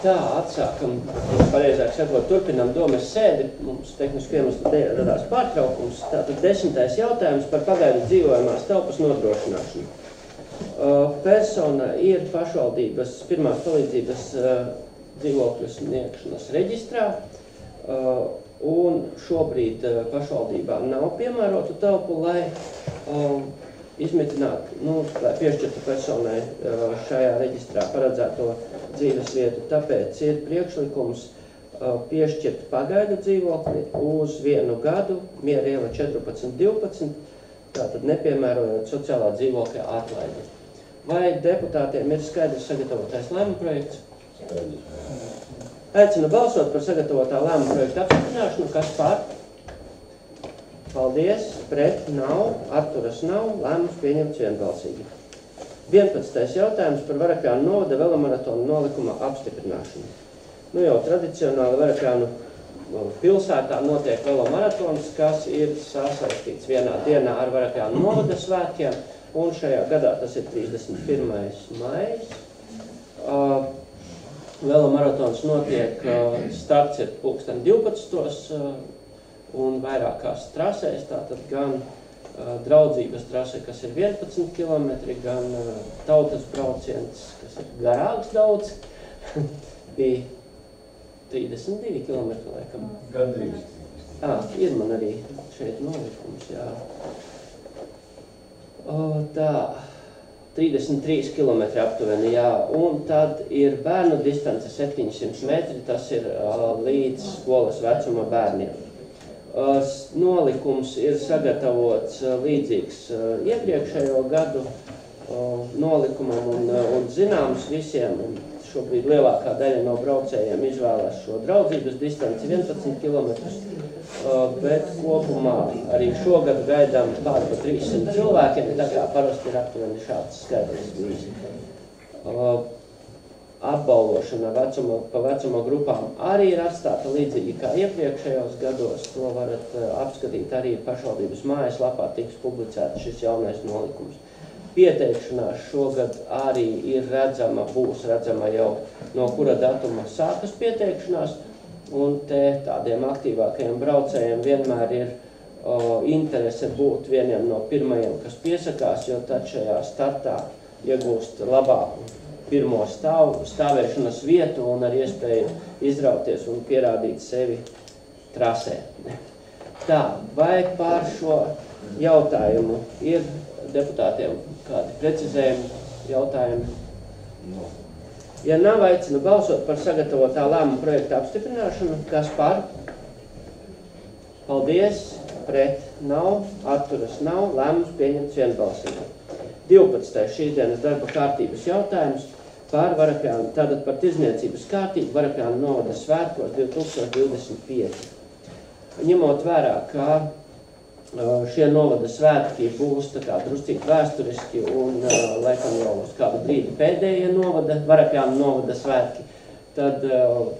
Tā, atsākam, pareizāk sakot, turpinam domas sēdi. Mums tehniski iemeslu dēļ radās pārtraukums. Tātad 10. jautājums par pagaidu dzīvojamās telpas nodrošināšanu. Persona ir pašvaldības pirmās palīdzības dzīvokļu sniegšanas reģistrā, un šobrīd pašvaldībā nav piemērotu telpu, lai izmitinātu, lai piešķirtu personai šajā reģistrā paredzēto dzīves vietu. Tāpēc ir priekšlikums piešķirt pagaidu dzīvokli uz 1 gadu, Miera iela 14-12, tātad nepiemērojot sociālā dzīvokļa atlaidi. Vai deputātiem ir skaidrs sagatavotais lēmuma projekts? Aicinu balsot par sagatavotā lēmuma projekta apstiprināšanu. Kas par? Paldies. Pret nav. Atturas nav. Lēmums pieņemts vienbalsīgi. 11. jautājums par Varakļānu novada velomaratonu nolikuma apstiprināšanu. Jau tradicionāli Varakļānu pilsētā notiek velomaratons, kas ir sasaistīts vienā dienā ar Varakļānu novada svētkiem, un šajā gadā tas ir 31. maijs. Velomaratons notiek, starts ir 12. Un vairākās trasēs, tātad gan draudzības trase, kas ir 11 km, gan tautas brauciens, kas ir garāks daudz, bija 32 km laikam. Gandrīz. Ir man arī šeit nolikums, jā. Tā, 33 km aptuveni, jā. Un tad ir bērnu distance 700 metri, tas ir līdz skolas vecuma bērniem. Nolikums ir sagatavots līdzīgs iepriekšējo gadu nolikumam un zināms visiem. Šobrīd lielākā daļa no braucējiem izvēlas šo draudzības distanci 11 km, bet kopumā arī šogad gaidām pār pa 300 cilvēkiem, tā kā parasti ir aptuveni šāds skaidrs bijis. Apbalvošana pa vecuma grupām arī ir atstāta līdzīgi kā iepriekšējos gados. To varat apskatīt arī pašvaldības mājaslapā, tiks publicēts šis jaunais nolikums. Pieteikšanās šogad arī ir redzama, būs redzama jau no kura datuma sākas pieteikšanās, un te tādiem aktīvākajiem braucējiem vienmēr ir interese būt vieniem no pirmajiem, kas piesakās, jo tad šajā startā iegūst labāku pirmo stāvēšanas vietu un ar iespēju izrauties un pierādīt sevi trasē. Tā, vai pār šo jautājumu ir deputātiem kādi precizējumi jautājumi? Ja nav, aicinu balsot par sagatavotā lēmuma projekta apstiprināšanu. Kas par? Paldies. Pret nav. Atturas nav. Lēmums pieņemts vienbalsīgi. 12. šīs dienas darba kārtības jautājums par Varakļānu, tātad par tirdzniecības kārtību Varakļānu novada svētkos 2025. Ņemot vērā, ka šie novada svētki būs tā kā druscīgi vēsturiski un laikam jau uz kādu brīdi pēdējie Varakļānu novada svētki, tad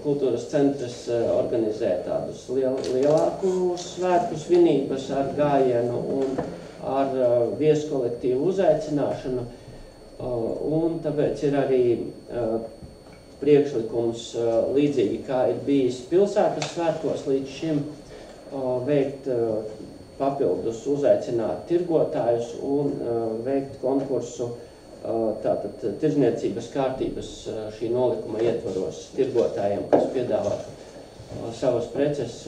kultūras centrs organizē tādus lielākus svētku svinības ar gājienu un ar vieskolektīvu uzaicināšanu, un tāpēc ir arī priekšlikums līdzīgi, kā ir bijis pilsētas svētkos līdz šim, veikt papildus uzaicināt tirgotājus un veikt konkursu tātad tirdzniecības kārtības šī nolikuma ietvaros tirgotājiem, kas piedāvā savas preces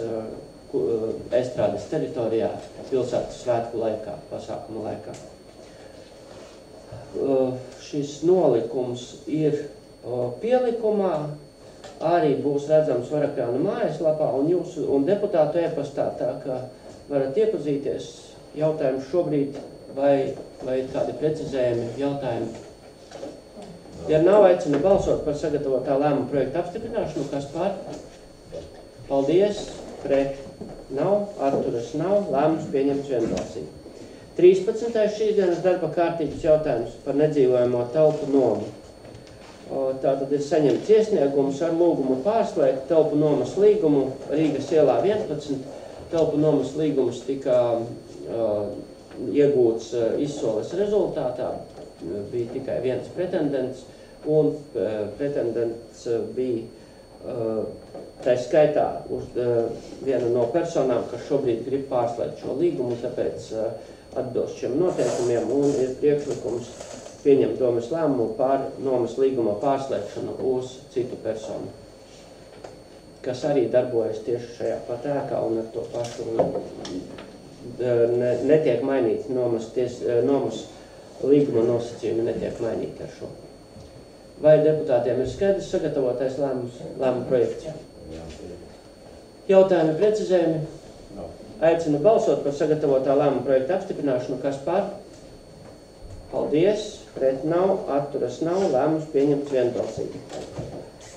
estrādes teritorijā pilsētas svētku laikā, pasākuma laikā. Šis nolikums ir pielikumā, arī būs redzams Varakļānu mājaslapā un deputātu e-pastā, tā kā varat iepazīties. Jautājums šobrīd vai kādi precizējumi jautājumi? Ja nav, aicinu balsot par sagatavotā lēmuma projekta apstiprināšanu. Kas par? Paldies. Pret nav. Atturas nav. Lēmums pieņemts vienbalsīgi. 13. šīs dienas darba kārtības jautājums par nedzīvojamo telpu nomu. Tātad ir saņemts iesniegums ar lūgumu pārslēgt telpu nomas līgumu Rīgas ielā 11. Telpu nomas līgums tika iegūts izsoles rezultātā, bija tikai viens pretendents, un pretendents bija Tā skaitā viena no personām, kas šobrīd grib pārslēgt šo līgumu, tāpēc atbilst šiem noteikumiem un ir priekšlikums pieņemt domes lēmumu par nomas līguma pārslēgšanu uz citu personu, kas arī darbojas tieši šajā pat ēkā un ar to pašu netiek mainīti nomas līguma nosacījumi netiek mainīti ar šo. Vai deputātiem ir skaidrs sagatavotais lēmuma projekts? Jautājumi, precizējumi? Aicinu balsot par sagatavotā lēmuma projekta apstiprināšanu. Kas par? Paldies. Pret nav, atturas nav, lēmums pieņemts vienbalsīgi.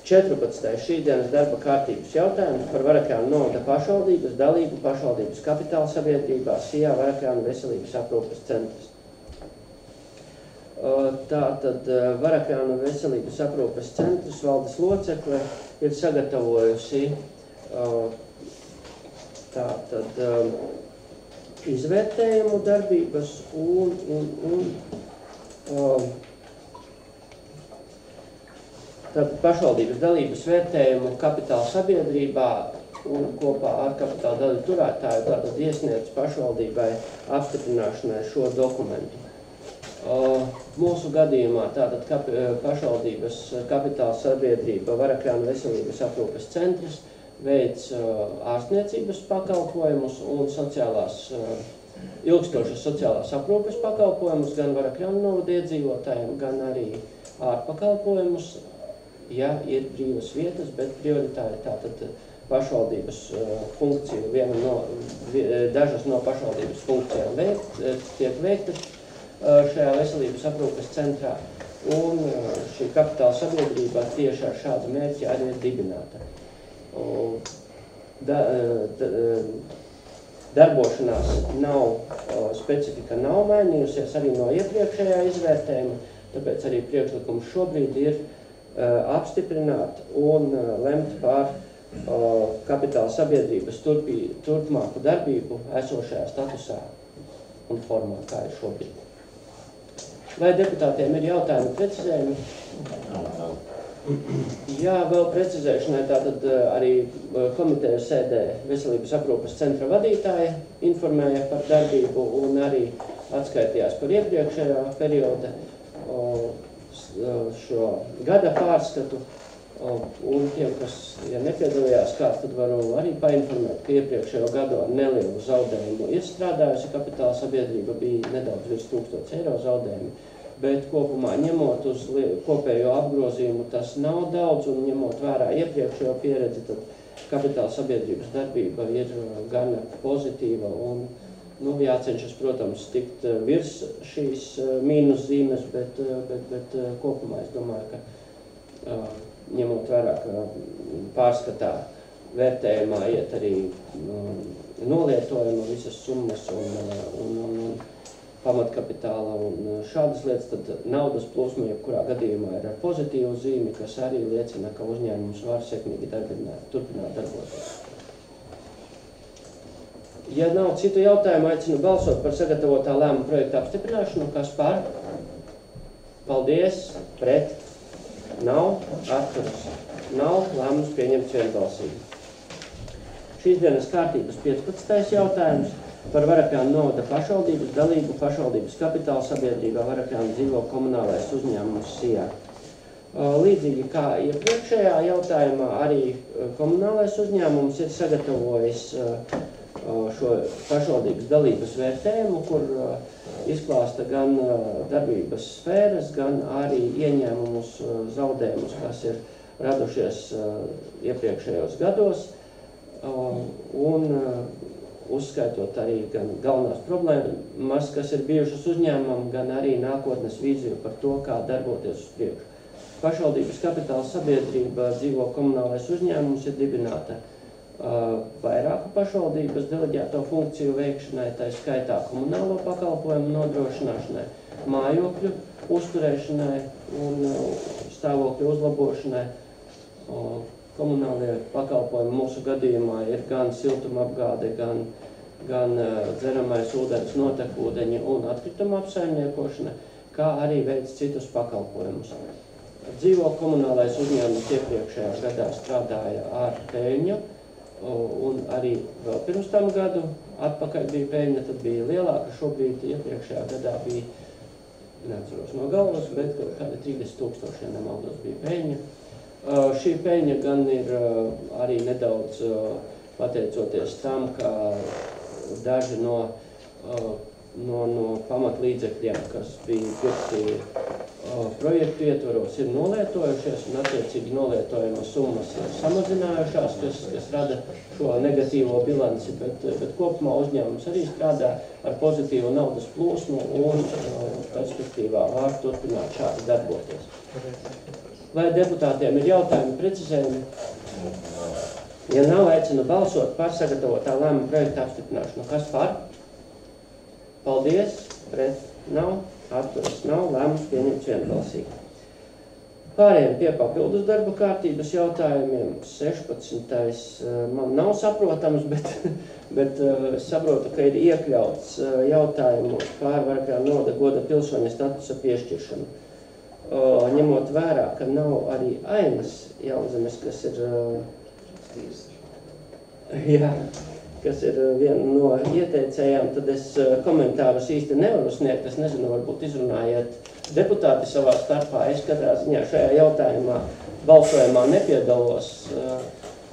14. šīs dienas darba kārtības jautājums par Varakļānu novada pašvaldības dalību pašvaldības kapitāla sabiedrībā SIA Varakļānu veselības aprūpes centrs. Tātad Varakļānu veselības aprūpes centrs valdes locekle ir sagatavojusi tātad izvērtējumu darbības un tātad pašvaldības dalības vērtējumu kapitāla sabiedrībā un kopā ar kapitāla dalību turētāju tātad iesniedz pašvaldībai apstiprināšanai šo dokumentu. Mūsu gadījumā tātad pašvaldības kapitāla sabiedrība Varakļānu veselības aprūpes centrs veic ārstniecības pakalpojumus un ilgstošas sociālās aprūpes pakalpojumus gan Varakļānu novada iedzīvotājiem, gan arī ārpakalpojumus, ja ir brīvas vietas, bet prioritāri tātad pašvaldības funkciju, dažas no pašvaldības funkcijām tiek veiktas šajā veselības aprūpes centrā, un šī kapitāla sabiedrība tieši ar šādu mērķi arī ir dibināta. Darbošanās specifika nav mainījusies arī no iepriekšējā izvērtējuma, tāpēc arī priekšlikums šobrīd ir apstiprināt un lemt par kapitāla sabiedrības turpmāku darbību esošajā statusā un formā, kā ir šobrīd. Vai deputātiem ir jautājumi, precizējumi? Jā, vēl precizēšanai tātad arī komitejas sēdē veselības aprūpes centra vadītāja informēja par darbību un arī atskaitījās par iepriekšējā perioda šo gada pārskatu. Un tiem, kas, ja nepiedalījās kāds, tad varu arī painformēt, ka iepriekšējo gadu ar nelielu zaudējumu ir strādājusi kapitāla sabiedrība, bija nedaudz virs 1000 eiro zaudējumi, bet kopumā ņemot uz kopējo apgrozījumu tas nav daudz, un ņemot vērā iepriekšējo pieredzi, tad kapitāla sabiedrības darbība ir gana pozitīva un jācenšas, protams, tikt virs šīs mīnus zīmes, bet kopumā es domāju, ka ņemot vērā, ka pārskatā vērtējumā iet arī nolietojuma visas summas un pamatkapitāla un šādas lietas, tad naudas plūsma jebkurā gadījumā ir ar pozitīvu zīmi, kas arī liecina, ka uzņēmums var sekmīgi turpināt darboties. Ja nav citu jautājumu, aicinu balsot par sagatavotā lēmuma projekta apstiprināšanu. Kas par? Paldies. Pret? Nav. Atturas? Nav. Lēmums pieņemts vienbalsīgi. Šīs dienas kārtības 15. jautājums par Varakļānu novada pašvaldības dalību pašvaldības kapitāla sabiedrībā Varakļānu dzīvo komunālais uzņēmums SIA. Līdzīgi kā iepriekšējā jautājumā, arī komunālais uzņēmums ir sagatavojis šo pašvaldības dalības vērtējumu, kur izklāsta gan darbības sfēras, gan arī ieņēmumus, zaudējumus, kas ir radušies iepriekšējos gados, un uzskaitot arī gan galvenās problēmas, kas ir bijušas uzņēmumam, gan arī nākotnes vīziju par to, kā darboties uz priekšu. Pašvaldības kapitāla sabiedrība dzīvo komunālais uzņēmums ir dibināta vairāku pašvaldības deleģēto funkciju veikšanai, tā skaitā komunālo pakalpojumu nodrošināšanai, mājokļu uzturēšanai un stāvokļu uzlabošanai. Komunālie pakalpojumi mūsu gadījumā ir gan siltumapgāde, gan dzeramais ūdens, notekūdeņi un atkrituma apsaimniekošana, kā arī veic citus pakalpojumus. Dzīvo komunālais uzņēmums iepriekšējā gadā strādāja ar peļņu, un arī vēl pirms tam gadu atpakaļ bija peļņa, tad bija lielāka, šobrīd iepriekšējā gadā bija, neatceros no galvas, bet kādi 30,000, ja nemaldos, bija peļņa. Šī peļņa gan ir arī nedaudz pateicoties tam, ka daži no pamatlīdzekļiem, kas bija pirkti projektu ietvaros, ir nolietojušies un attiecīgi nolietojuma summas ir samazinājušās, kas rada šo negatīvo bilanci, bet kopumā uzņēmums arī strādā ar pozitīvu naudas plūsmu un perspektīvā var turpināt šādi darboties. Vai deputātiem ir jautājumi, precizējumi? Ja nav, aicinu balsot par sagatavotā lēmuma projekta apstiprināšanu. Kas par? Paldies. Pret? Nav. Atturas nav. Lēmums pieņemts vienbalsīgi. Pārējiem pie papildus darba kārtības jautājumiem. 16. Man nav saprotams, bet es saprotu, ka ir iekļauts jautājumu par vairākā nauda goda pilsoņa statusa piešķiršanu. Ņemot vērā, ka nav arī Ainas Jaunzemes, kas ir kas ir viena no ieteicējām, tad es komentārus īsti nevaru sniegt. Es nezinu, varbūt izrunājiet deputāti savā starpā. Es katrā ziņā šajā jautājumā balsojumā nepiedalos.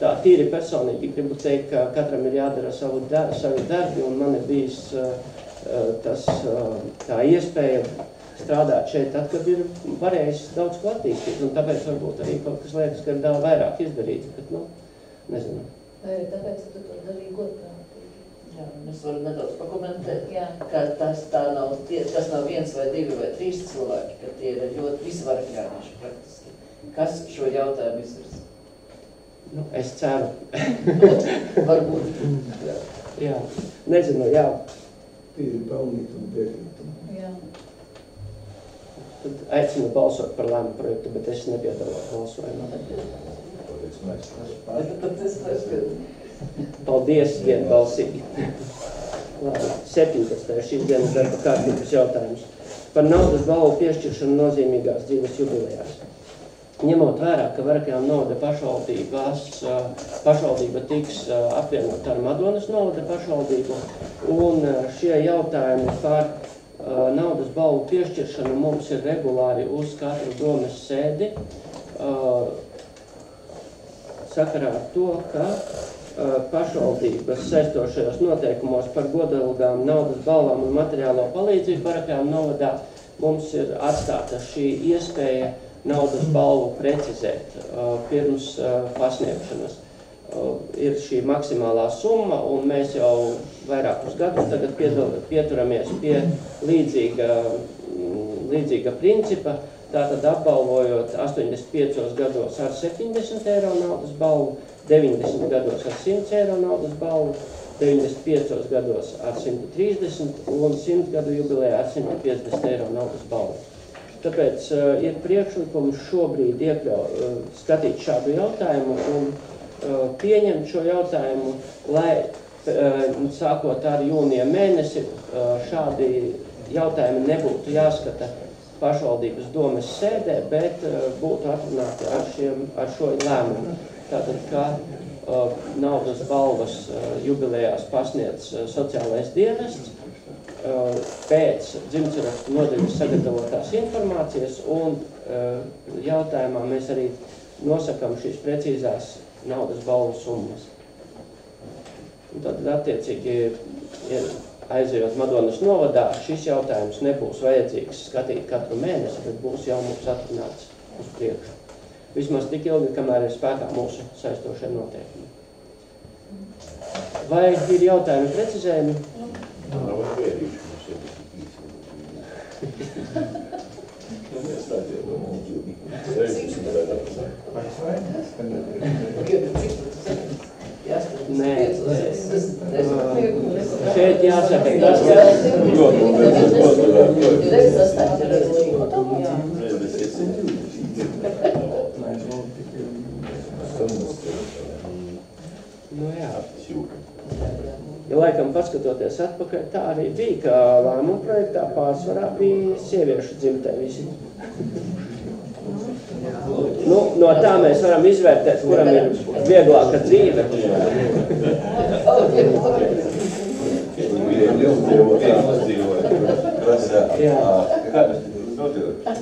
Tā tīri personīgi gribu teikt, ka katram ir jādara savi darbi, un man ir bijis tā iespēja strādāt šeit, tad, kad ir varējis daudz ko attīstīt, un tāpēc varbūt arī kaut kas liekas, ka ir daudz vairāk izdarīts, bet, nezinu. Vai arī tāpēc, ka tu to darīji godprātīgi? Jā, mēs varam nedaudz pakomentēt, ka tas nav viens vai divi vai trīs cilvēki, ka tie ir ļoti visvarakļānieši praktiski. Kas šo jautājumu izvirs? Es ceru. Varbūt. Jā, nezinu, jā. Tīri pelnīt un piekrīt. Jā. Tad aicinu balsot par lēmumu projektu, bet es nepiedalos balsojumā. Paldies, vienbalsīgi. Labi, 17. šīs dienas darba kārtības jautājums. Par naudas balvu piešķiršanu nozīmīgās dzīves jubilejās. Ņemot vērā, ka Varakļānu novada pašvaldība tiks apvienota ar Madonas novada pašvaldību, un šie jautājumi par naudas balvu piešķiršanu mums ir regulāri uz katru domes sēdi, sakarā ar to, ka pašvaldības saistošajos noteikumos par godalgām, naudas balvām un materiālo palīdzību Varakļānu novadā mums ir atstāta šī iespēja naudas balvu precizēt pirms pasniegšanas. Ir šī maksimālā summa, un mēs jau vairākus gadus tagad pieturamies pie līdzīga principa, tātad apbalvojot 85 gados ar 70 eiro naudas balvu, 90 gados ar 100 eiro naudas balvu, 95 gados ar 130 un 100 gadu jubilejā ar 150 eiro naudas balvu. Tāpēc ir priekšlikums šobrīd skatīt šādu jautājumu un pieņemt šo jautājumu, lai sākot ar jūnija mēnesi šādi jautājumi nebūtu jāskata pašvaldības domes sēdē, bet būtu atrunāti ar šo lēmumu. Tātad, kā naudas balvas jubilejās pasniedz sociālais dienests, pēc dzimtsarakstu nodaļas sagatavotās informācijas, un jautājumā mēs arī nosakam šīs precīzās naudas balvu summas. Un tad attiecīgi aizejot Madonas novadā, šis jautājums nebūs vajadzīgs skatīt katru mēnesi, bet būs jau mums atrunāts uz priekšu. Vismaz tik ilgi, kamēr ir spēkā mūsu saistošie noteikumi. Vai ir jautājumi precizējumi? Nav vērīši, mums ir Nē, šeit jāsaka, tas ja laikam paskatoties atpakaļ, tā arī bija, ka lēmuma projektā pārsvarā bija sieviešu dzimtē visi. no tā mēs varam izvērtēt, kuram ir vieglāka dzīve.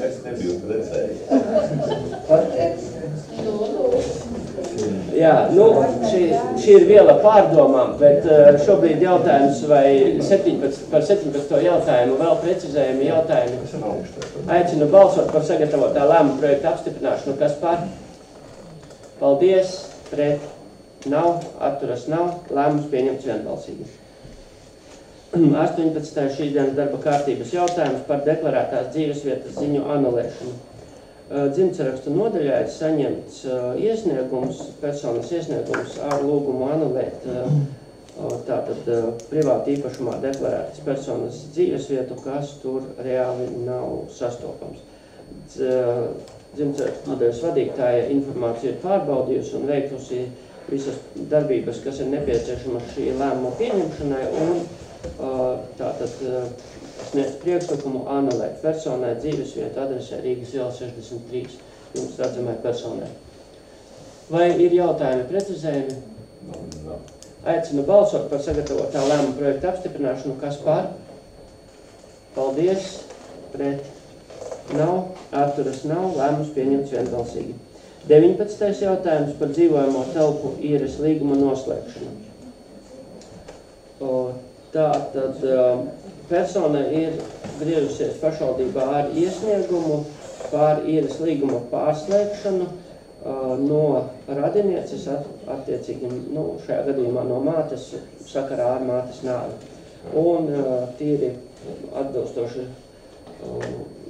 Es nebiju redzējis. Jā, nu, šī ir viela pārdomām, bet šobrīd jautājums vai par 17. jautājumu vēl precizējumi jautājumi. Aicinu balsot par sagatavotā lēmuma projekta apstiprināšanu. Kas par? Paldies, pret, nav, atturas nav, lēmums pieņemts vienbalsīgi. 18. šīs dienas darba kārtības jautājums par deklarētās dzīvesvietas ziņu anulēšanu. Dzimtsarakstu nodaļā ir saņemts iesniegums, personas iesniegums ar lūgumu anulēt tātad privāti īpašumā deklarētas personas dzīvesvietu, kas tur reāli nav sastopams. Dzimtsarakstu nodaļas vadītāja informāciju ir pārbaudījusi un veikusi visas darbības, kas ir nepieciešamas šī lēmuma pieņemšanai, un tātad sniedz priekšlikumu anulēt personai dzīvesvietu adresē Rīgas iela 63 jums redzamai personai. Vai ir jautājumi precizējumi? Aicinu balsot par sagatavotā lēmuma projekta apstiprināšanu. Kas par? Paldies, pret, nav, atturas nav, lēmums pieņemts vienbalsīgi. 19. jautājums par dzīvojamo telpu īres līguma noslēgšanu. Tātad persona ir griežusies pašvaldībā ar iesniegumu par īres līguma pārslēgšanu no radinieces, attiecīgi, šajā gadījumā no mātes, sakarā ar mātes nāvi. Un tīri atbilstoši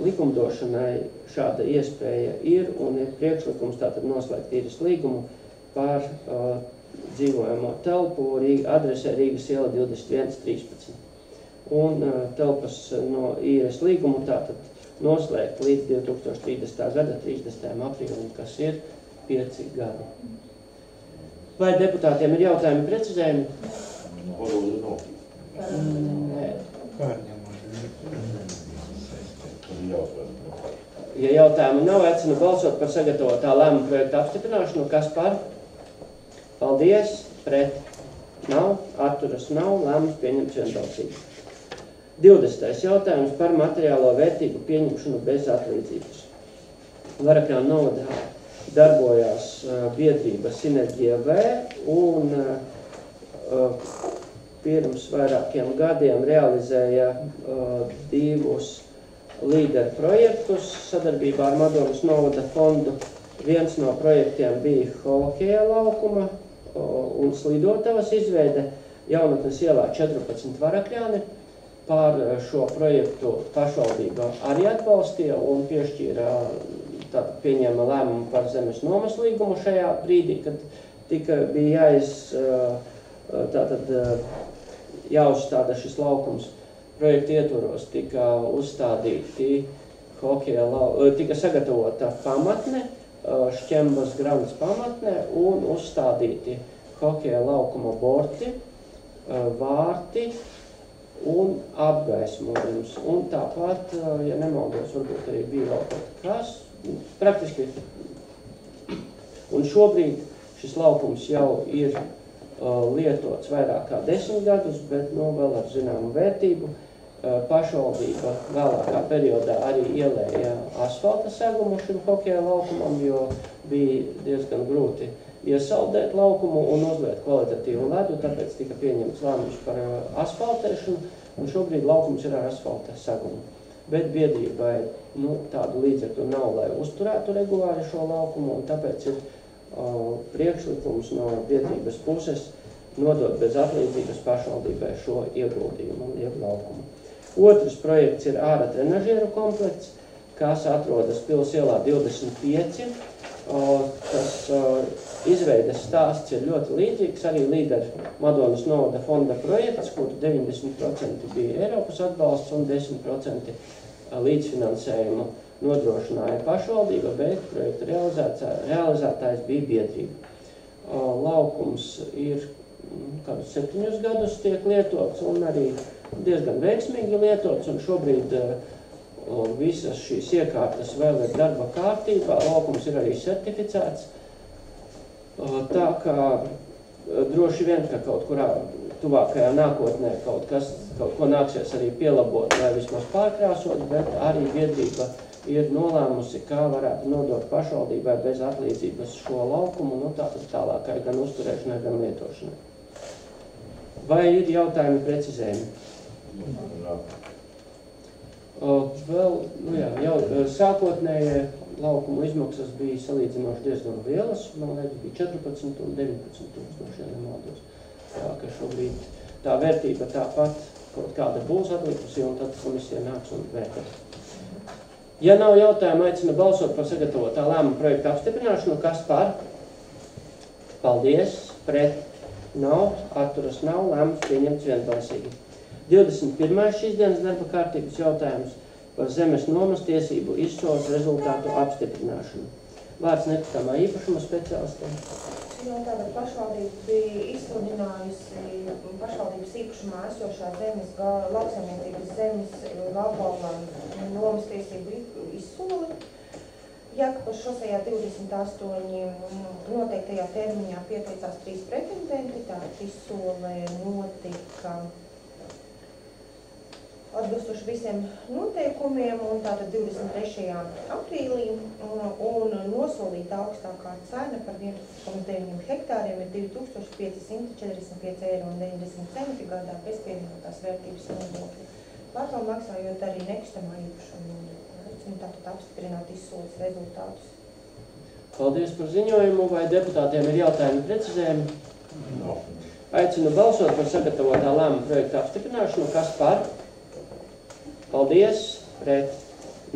likumdošanai šāda iespēja ir un ir priekšlikums tātad noslēgt īres līgumu par dzīvojamo telpu adresē Rīgas iela 2113. Un telpas no īres līgumu tātad noslēgt līdz 2030. gada 30. aprīlim, kas ir 5 gadi. Vai deputātiem ir jautājumi precizējumi? Nē. Ja jautājumu nav, aicinu balsot par sagatavotā lēmuma projekta apstiprināšanu. Kas par? Paldies, pret, nav, atturas nav, lēmums pieņemts vienbalsīgi. 20. jautājums par materiālo vērtību pieņemšanu bez atlīdzības. Varakļānu novadā darbojās biedrība Sinerģija V un pirms vairākiem gadiem realizēja 2 līderu projektus sadarbībā ar Madonas novada fondu. Viens no projektiem bija hokeja laukuma un slidotavas izveide Jaunatnes ielā 14 Varakļāni. Par šo projektu pašvaldība arī atbalstīja un piešķīra, pieņēma lēmumu par zemes nomas līgumu šajā brīdī, kad bija jāuzstāda šis laukums. Projekta ietvaros tika uzstādīti tika sagatavota pamatne, Šķembas grants pamatne un uzstādīti hokeja laukuma borti, vārti un apgaismojums. Un tāpat, ja nemaldos, varbūt arī bija vēl kaut kas, praktiski. Un šobrīd šis laukums jau ir lietots vairāk kā 10 gadus, bet vēl ar zināmu vērtību. Pašvaldība vēlākā periodā arī ielēja asfalta segumu šim hokeja laukumam, jo bija diezgan grūti iesaldēt laukumu un uzliet kvalitatīvu ledu, tāpēc tika pieņemts lēmums par asfaltēšanu, un šobrīd laukums ir ar asfalta segumu. Bet biedrībai tādu līdzekļu nav, lai uzturētu regulāri šo laukumu, un tāpēc ir priekšlikums no biedrības puses nodot bez atlīdzības pašvaldībai šo ieguldījumu, jeb laukumu. Otrs projekts ir ārā trenažieru komplekts, kas atrodas Pils ielā 25. Tas izveides stāsts ir ļoti līdzīgs, arī līderu Madonas novada fonda projekts, kur 90% bija Eiropas atbalsts un 10% līdzfinansējumu nodrošināja pašvaldība, bet projekta realizētājs bija biedrība. Laukums ir kādus 7 gadus tiek lietots un arī diezgan veiksmīgi lietots, un šobrīd Un visas šīs iekārtas vēl ir darba kārtībā, laukums ir arī certificēts. Tā kā droši vien, ka kaut kurā tuvākajā nākotnē kaut ko nāksies arī pielabot, vai vismaz pārkrāsot, bet arī biedrība ir nolēmusi, kā varētu nodot pašvaldībai bez atlīdzības šo laukumu, tātad tālākai gan uzturēšanai, gan lietošanai. Vai ir jautājumi precizējumi? Vēl, sākotnējie laukumu izmaksas bija salīdzinoši diezgan lielas, man liekas, bija 14 un 19 tūkstoši, ja nemaldos. Tā, ka šobrīd tā vērtība tāpat kaut kāda būs atlikusi, un tad komisija nāks un vērtēs. Ja nav jautājumu, aicinu balsot par sagatavotā lēmuma projekta apstiprināšanu. Kas par? Paldies. Pret? Nav. Atturas nav. Lēmums pieņemts vienbalsīgi. 21. šīs dienas darba kārtības jautājums par zemes nomas tiesību izsoles rezultātu apstiprināšanu. Vārds nekustamā īpašuma speciālistiem. Tātad pašvaldība bija izsludinājusi pašvaldības īpašumā esošā zemes, lauksaimniecības zemes gabala nomas tiesību izsoli. Jēkabpils šosejā 28 noteiktajā termiņā pieteicās 3 pretendenti, tātad izsole notika atbilstoši visiem noteikumiem, un tātad 23. aprīlī, un nosolīta augstākā cena par 1,9 hektāriem ir 2545,90 eiro gadā bez pievienotās vērtības nodokļa. Pārvēl maksājot arī nekustamā īpašuma nodokļu, tātad apstiprināt izsoles rezultātus. Paldies par ziņojumu, vai deputātiem ir jautājumi precizējumi? Aicinu balsot par sagatavotā lēmuma projekta apstiprināšanu. Kas par? Paldies, pret,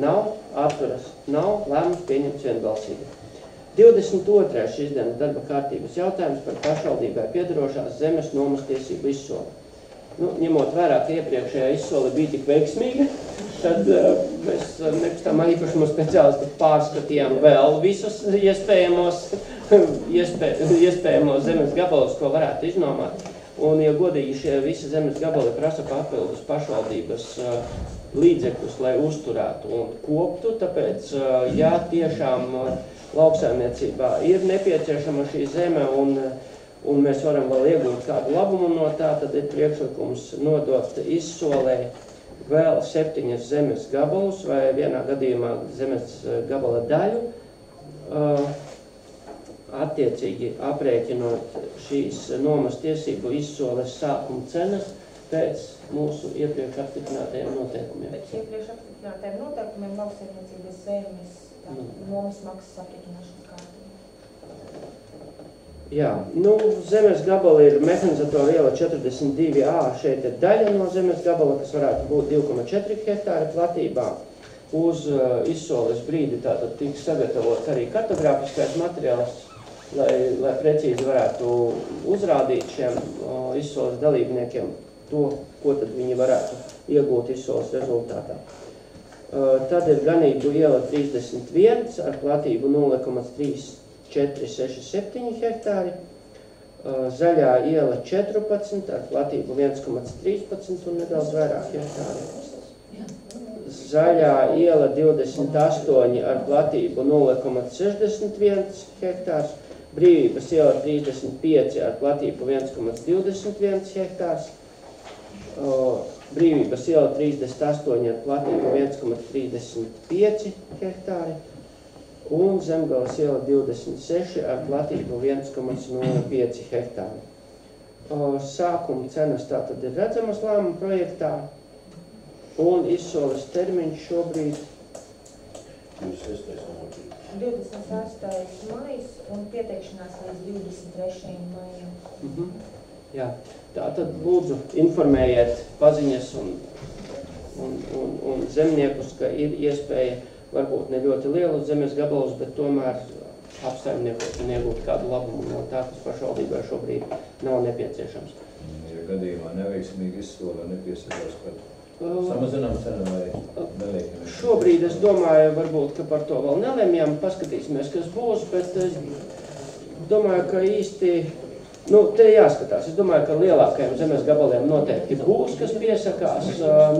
nav, atturas, nav, lēmums pieņemts vienbalsīgi. 22. šīs dienas darba kārtības jautājums par pašvaldībai piedarošās zemes nomas tiesību izsoli. Ņemot vērā, ka iepriekšējā izsole bija tik veiksmīga, tad mēs nekustamā īpašuma speciālisti pārskatījām vēl visus iespējamos zemes gabalus, ko varētu iznomāt. Un, ja godīgi, šie visi zemes gabali prasa papildus pašvaldības līdzekļus, lai uzturētu un koptu, tāpēc, ja tiešām lauksaimniecībā ir nepieciešama šī zeme un mēs varam vēl iegūt kādu labumu no tā, tad ir priekšlikums nodot izsolē vēl 7 zemes gabalus vai vienā gadījumā zemes gabala daļu, attiecīgi aprēķinot šīs nomas tiesību izsoles sākuma cenas pēc mūsu iepriekš apstiprinātajiem noteikumiem. Pēc iepriekš apstiprinātajiem noteikumiem lauksaimniecības zemes nomas maksas aprēķināšanas kārtībā. Jā, zemes gabala ir mehanizatora iela 42A, šeit ir daļa no zemes gabala, kas varētu būt 2,4 hektāri platībā. Uz izsoles brīdi tātad tiks sagatavots arī kartogrāfiskais materiāls, lai precīzi varētu uzrādīt šiem izsoles dalībniekiem to, ko tad viņi varētu iegūt izsoles rezultātā. Tad ir ganību iela 31 ar platību 0,3467 hektāri, zaļā iela 14 ar platību 1,13 un nedaudz vairāk hektāri. Zaļā iela 28 ar platību 0,61 hektārs, Brīvības iela 35 ar platību 1,21 hektārs, Brīvības iela 38 ar platību 1,35 hektāri un Zemgales iela 26 ar platību 1,05 hektāri. Sākuma cenas tātad ir redzamas lēmuma projektā un izsoles termiņš šobrīd 26. maijs un pieteikšanās līdz 23. maijam. Jā, tātad lūdzu informējiet paziņas un zemniekus, ka ir iespēja varbūt ne ļoti lielu zemes gabalus, bet tomēr apsaimniekot un iegūt kādu labumu no tā, kas pašvaldībai šobrīd nav nepieciešams. Ja gadījumā neveiksmīgi izsola nepiesakās par samazinām cenu vai neliekam? Šobrīd es domāju, varbūt, ka par to vēl nelemjam, paskatīsimies, kas būs, bet es domāju, ka īsti Nu, te jāskatās. Es domāju, ka lielākajiem zemes gabaliem noteikti būs, kas piesakās,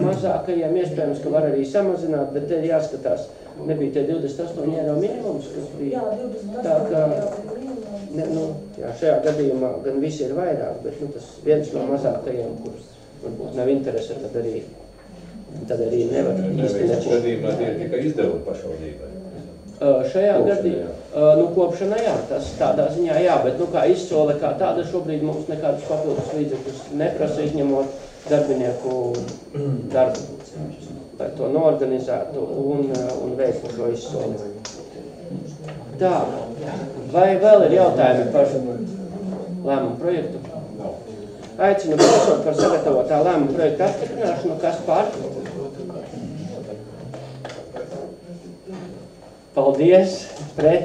mazākajiem iespējams, ka var arī samazināt, bet te jāskatās. Nebija tie 28 eiro minimums, kas bija. Jā, 28 tā, ka, eiro minimums. Ne, nu, jā, šajā gadījumā gan visi ir vairāk, bet nu, tas viens no mazākajiem, kurus varbūt nav interese, tad arī nevar īsti neviens gadījumā tie ir tikai izdevumi pašvaldībai. Šajā gadījumā, nu, kopšanā jā, tas tādā ziņā jā, bet, nu, kā izsole kā tāda šobrīd mums nekādus papildus līdzekļus neprasa, izņemot darbinieku darbu, lai to noorganizētu un veiktu šo izsoli. Tā, vai vēl ir jautājumi par lēmumu projektu? Aicinu balsot par sagatavotā lēmumu projektu apstiprināšanu, kas par? Paldies, pret,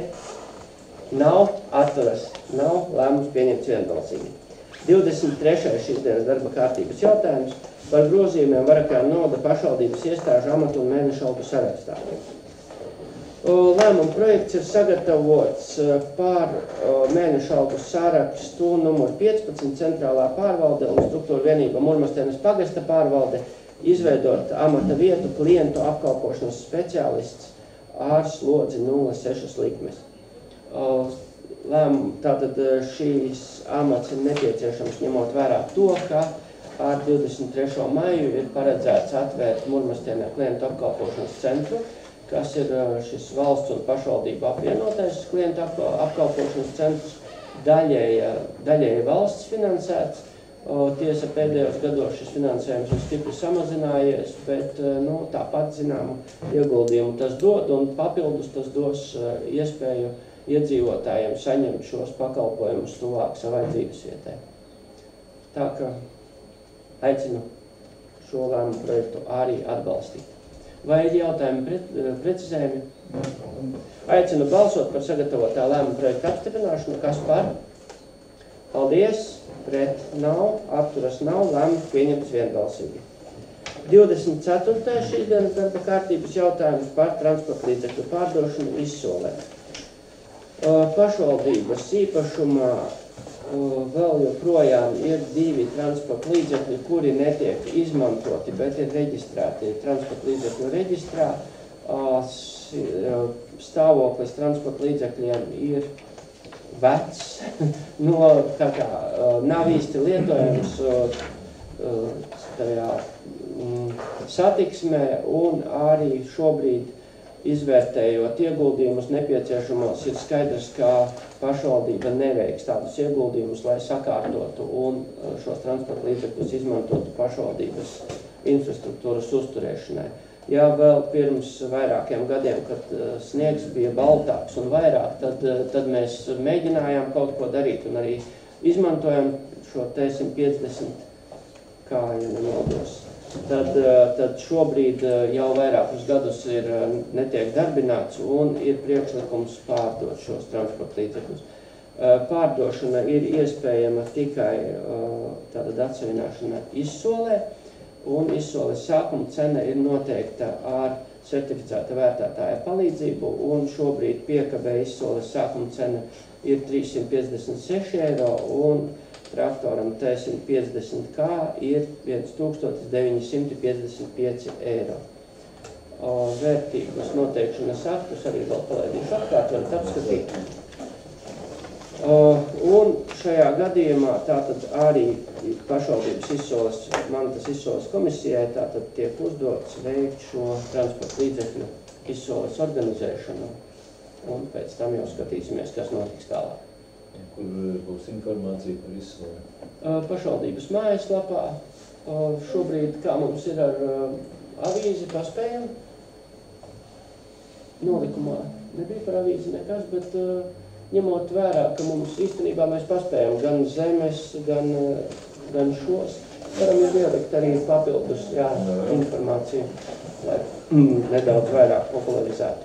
nav, atturas, nav, lēmums pieņemts vienbalsīgi. 23. šīs dienas darba kārtības jautājums par grozījumiem varakajām nauda pašvaldības iestāžu amatu un mēnešu algu sarakstā. Lēmuma projekts ir sagatavots par mēnešu algu sarakstu numur 15 centrālā pārvalde un struktūra vienība Murmastienes pagasta pārvalde izveidot amata vietu klientu apkalpošanas speciālists ar slodzi 0,6 likmes. Tātad šīs amats ir nepieciešams ņemot vērā to, ka ar 23. maiju ir paredzēts atvērt Murmastienē klientu apkalpošanas centru, kas ir šis valsts un pašvaldību apvienotais klientu apkalpošanas centrs, daļēji valsts finansēts. Tiesa pēdējos gados šis finansējums ir stipri samazinājies, bet nu, tāpat zināmu ieguldījumu tas dod un papildus tas dos iespēju iedzīvotājiem saņemt šos pakalpojumus tuvāk savai dzīvesvietai. Tā ka aicinu šo lēmumu projektu arī atbalstīt. Vai ir jautājumi precizējumi? Aicinu balsot par sagatavotā lēmumu projektu apstiprināšanu. Kas par? Paldies! Pret nav, atturas nav, lēmums pieņemts vienbalsīgi. 24. šīs dienas darba kārtības jautājums par transporta līdzekļu pārdošanu izsolē. Pašvaldības īpašumā vēl joprojām ir 2 transporta līdzekļi, kuri netiek izmantoti, bet ir reģistrēti transporta līdzekļu reģistrā. Stāvoklis transporta līdzekļiem ir vecs, nav īsti lietojams tajā satiksmē un arī šobrīd izvērtējot ieguldījumus nepieciešamos ir skaidrs, ka pašvaldība neveiks tādus ieguldījumus, lai sakārtotu un šos transporta līdzekļus izmantotu pašvaldības infrastruktūras uzturēšanai. Ja vēl pirms vairākiem gadiem, kad sniegs bija baltāks un vairāk, tad mēs mēģinājām kaut ko darīt un arī izmantojam šo T150, kā ja nemaldos. Tad šobrīd jau vairākus gadus netiek darbināts un ir priekšlikums pārdot šos transporta līdzekļus. Pārdošana ir iespējama tikai tātad atsevināšana izsolē. Un izsoles sākuma cena ir noteikta ar certificēta vērtētāja palīdzību, un šobrīd piekabē izsoles sākuma cena ir 356 eiro, un traktoram T150K ir 1955 eiro. Vērtības noteikšanas aktus arī vēl palaidīšu apkārt, varat apskatīt. Un šajā gadījumā tātad arī pašvaldības izsoles, Mantas izsoles komisijai tātad tiek uzdots veikt šo transporta līdzekļu izsoles organizēšanu. Un pēc tam jau skatīsimies, kas notiks tālāk. Kur būs informācija par izsoli? Pašvaldības mājaslapā. Šobrīd, kā mums ir ar avīzi, paspējam. Nolikumā nebija par avīzi nekas, bet ņemot vērā, ka mums īstenībā mēs paspējam gan zemes, gan šos, varam jau ielikt arī papildus informāciju, lai nedaudz vairāk popularizētu.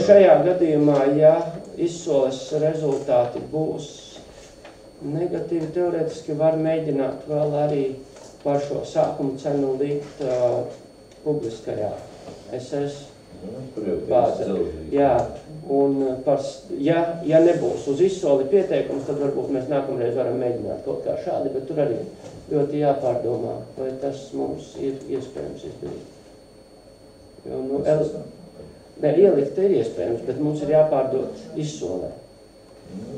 Šajā gadījumā, ja izsoles rezultāti būs negatīvi, teorētiski var mēģināt vēl arī par šo sākuma cenu likt publiskajā SS Tur jau bāze. daudz. Jā, un ja nebūs uz izsoli pieteikums, tad varbūt mēs nākamreiz varam mēģināt kaut kā šādi, bet tur arī ļoti jāpārdomā, vai tas mums ir iespējams izdarīt. Jo, ielikt ir iespējams, bet mums ir jāpārdod izsolē.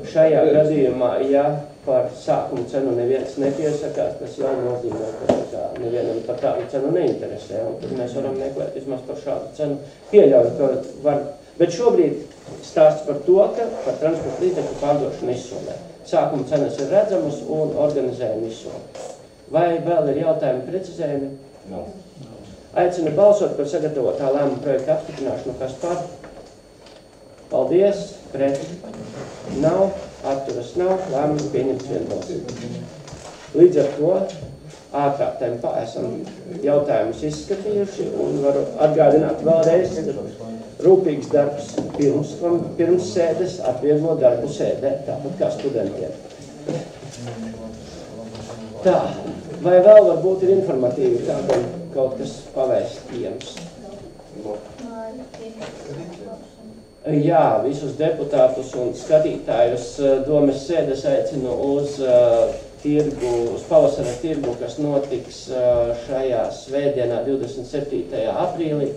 Šajā gadījumā, ja par sākumu cenu neviens nepiesakās, tas jau nozīmē, ka nevienam par tādu cenu neinteresē, un tad mēs varam meklēt vismaz par šādu cenu pieļaut, ka var. Bet šobrīd stāsts par to, ka par transporta līdzekļu pārdošanu izsolē. Sākuma cenas ir redzamas un organizējumi izsolē. Vai vēl ir jautājumi precizējumi? Nav. Aicinu balsot par sagatavotā lēmuma projekta apstiprināšanu, kas par. Paldies, pret. Nav, atturas nav, lēmums pieņemts vienbalsīgi. Līdz ar to ātrāk tempā esam jautājumus izskatījuši un varu atgādināt vēlreiz, rūpīgs darbs pirms sēdes atvieglo darbu sēdē, tāpat kā studentiem. Tā, vai vēl varbūt ir informatīvi kādam kaut kas pavēstījams? Jā, visus deputātus un skatītājus domes sēdes aicinu uz pavasara tirgu, kas notiks šajā svētdienā 27. aprīlī.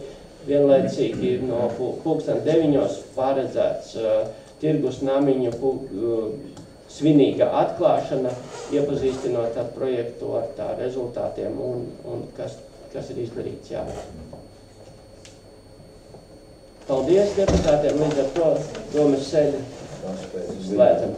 Vienlaicīgi no 9:00 paredzēts tirgus namiņu svinīga atklāšana, iepazīstinot ar projektu, ar tā rezultātiem un kas ir izdarīts. Jā. Paldies deputātiem, līdz ar to domes sēdi slēdzam.